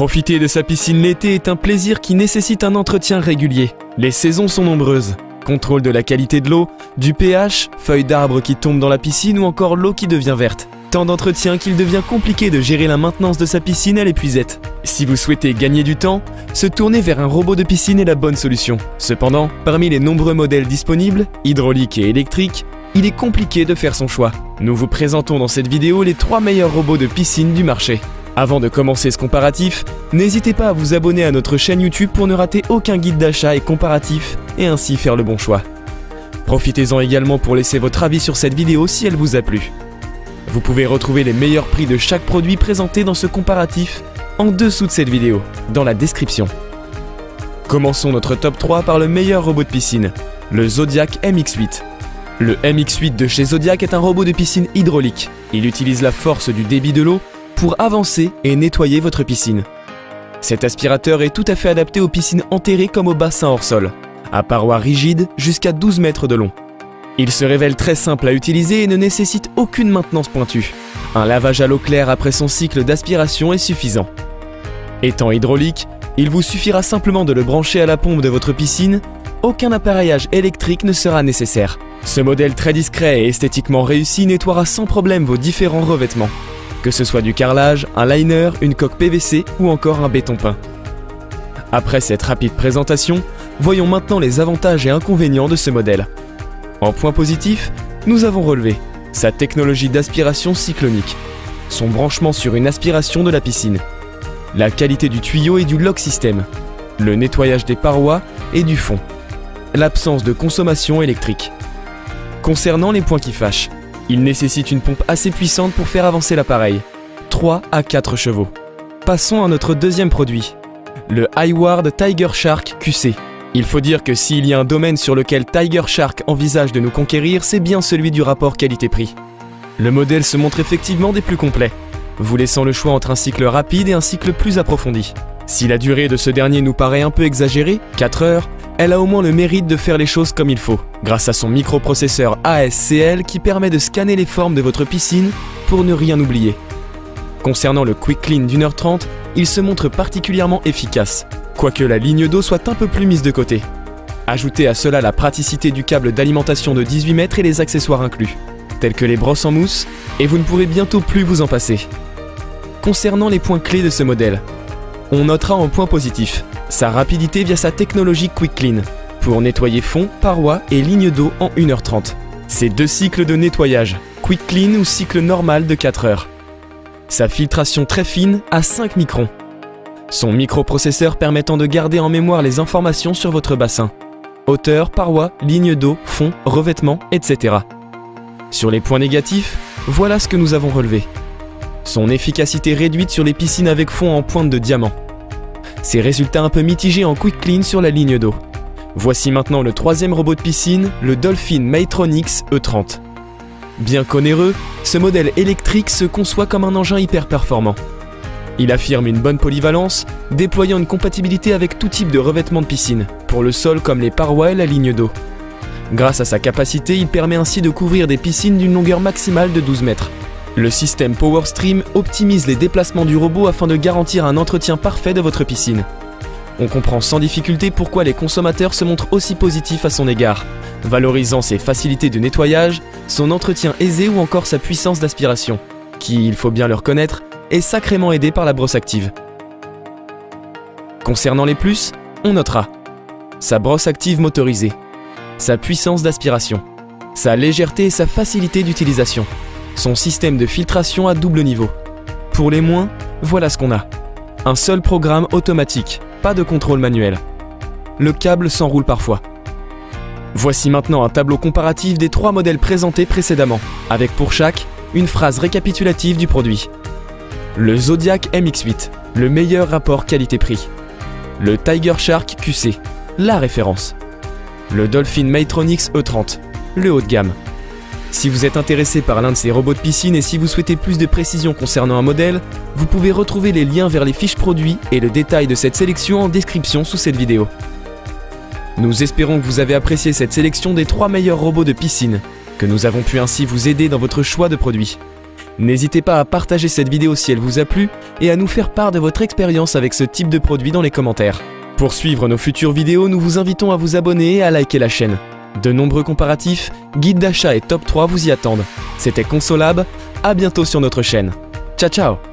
Profiter de sa piscine l'été est un plaisir qui nécessite un entretien régulier. Les saisons sont nombreuses. Contrôle de la qualité de l'eau, du pH, feuilles d'arbres qui tombent dans la piscine ou encore l'eau qui devient verte. Tant d'entretien qu'il devient compliqué de gérer la maintenance de sa piscine à l'épuisette. Si vous souhaitez gagner du temps, se tourner vers un robot de piscine est la bonne solution. Cependant, parmi les nombreux modèles disponibles, hydrauliques et électriques, il est compliqué de faire son choix. Nous vous présentons dans cette vidéo les 3 meilleurs robots de piscine du marché. Avant de commencer ce comparatif, n'hésitez pas à vous abonner à notre chaîne YouTube pour ne rater aucun guide d'achat et comparatif et ainsi faire le bon choix. Profitez-en également pour laisser votre avis sur cette vidéo si elle vous a plu. Vous pouvez retrouver les meilleurs prix de chaque produit présenté dans ce comparatif en dessous de cette vidéo, dans la description. Commençons notre top 3 par le meilleur robot de piscine, le Zodiac MX8. Le MX8 de chez Zodiac est un robot de piscine hydraulique. Il utilise la force du débit de l'eau pour avancer et nettoyer votre piscine. Cet aspirateur est tout à fait adapté aux piscines enterrées comme aux bassins hors sol, à parois rigides jusqu'à 12 mètres de long. Il se révèle très simple à utiliser et ne nécessite aucune maintenance pointue. Un lavage à l'eau claire après son cycle d'aspiration est suffisant. Étant hydraulique, il vous suffira simplement de le brancher à la pompe de votre piscine. Aucun appareillage électrique ne sera nécessaire. Ce modèle très discret et esthétiquement réussi nettoiera sans problème vos différents revêtements, que ce soit du carrelage, un liner, une coque PVC ou encore un béton peint. Après cette rapide présentation, voyons maintenant les avantages et inconvénients de ce modèle. En point positif, nous avons relevé sa technologie d'aspiration cyclonique, son branchement sur une aspiration de la piscine, la qualité du tuyau et du lock system, le nettoyage des parois et du fond, l'absence de consommation électrique. Concernant les points qui fâchent, il nécessite une pompe assez puissante pour faire avancer l'appareil, 3 à 4 chevaux. Passons à notre deuxième produit, le Hayward Tiger Shark QC. Il faut dire que s'il y a un domaine sur lequel Tiger Shark envisage de nous conquérir, c'est bien celui du rapport qualité-prix. Le modèle se montre effectivement des plus complets, vous laissant le choix entre un cycle rapide et un cycle plus approfondi. Si la durée de ce dernier nous paraît un peu exagérée, 4 heures, elle a au moins le mérite de faire les choses comme il faut, grâce à son microprocesseur ASCL qui permet de scanner les formes de votre piscine pour ne rien oublier. Concernant le Quick Clean d'1h30, il se montre particulièrement efficace, quoique la ligne d'eau soit un peu plus mise de côté. Ajoutez à cela la praticité du câble d'alimentation de 18 mètres et les accessoires inclus, tels que les brosses en mousse, et vous ne pourrez bientôt plus vous en passer. Concernant les points clés de ce modèle, on notera en point positif sa rapidité via sa technologie Quick Clean, pour nettoyer fond, parois et ligne d'eau en 1h30. Ces 2 cycles de nettoyage, Quick Clean ou cycle normal de 4 heures. Sa filtration très fine à 5 microns. Son microprocesseur permettant de garder en mémoire les informations sur votre bassin. Hauteur, parois, ligne d'eau, fond, revêtement, etc. Sur les points négatifs, voilà ce que nous avons relevé. Son efficacité réduite sur les piscines avec fond en pointe de diamant. Ses résultats un peu mitigés en Quick Clean sur la ligne d'eau. Voici maintenant le 3e robot de piscine, le Dolphin Maytronix E30. Bien qu'onéreux, ce modèle électrique se conçoit comme un engin hyper performant. Il affirme une bonne polyvalence, déployant une compatibilité avec tout type de revêtement de piscine, pour le sol comme les parois et la ligne d'eau. Grâce à sa capacité, il permet ainsi de couvrir des piscines d'une longueur maximale de 12 mètres. Le système PowerStream optimise les déplacements du robot afin de garantir un entretien parfait de votre piscine. On comprend sans difficulté pourquoi les consommateurs se montrent aussi positifs à son égard, valorisant ses facilités de nettoyage, son entretien aisé ou encore sa puissance d'aspiration, qui, il faut bien le reconnaître, est sacrément aidée par la brosse active. Concernant les plus, on notera sa brosse active motorisée, sa puissance d'aspiration, sa légèreté et sa facilité d'utilisation, son système de filtration à double niveau. Pour les moins, voilà ce qu'on a. Un seul programme automatique, pas de contrôle manuel. Le câble s'enroule parfois. Voici maintenant un tableau comparatif des 3 modèles présentés précédemment, avec pour chaque, une phrase récapitulative du produit. Le Zodiac MX8, le meilleur rapport qualité-prix. Le Tiger Shark QC, la référence. Le Dolphin Maytronix E30, le haut de gamme. Si vous êtes intéressé par l'un de ces robots de piscine et si vous souhaitez plus de précisions concernant un modèle, vous pouvez retrouver les liens vers les fiches produits et le détail de cette sélection en description sous cette vidéo. Nous espérons que vous avez apprécié cette sélection des 3 meilleurs robots de piscine, que nous avons pu ainsi vous aider dans votre choix de produits. N'hésitez pas à partager cette vidéo si elle vous a plu et à nous faire part de votre expérience avec ce type de produit dans les commentaires. Pour suivre nos futures vidéos, nous vous invitons à vous abonner et à liker la chaîne. De nombreux comparatifs, guides d'achat et top 3 vous y attendent. C'était Consolab, à bientôt sur notre chaîne. Ciao ciao!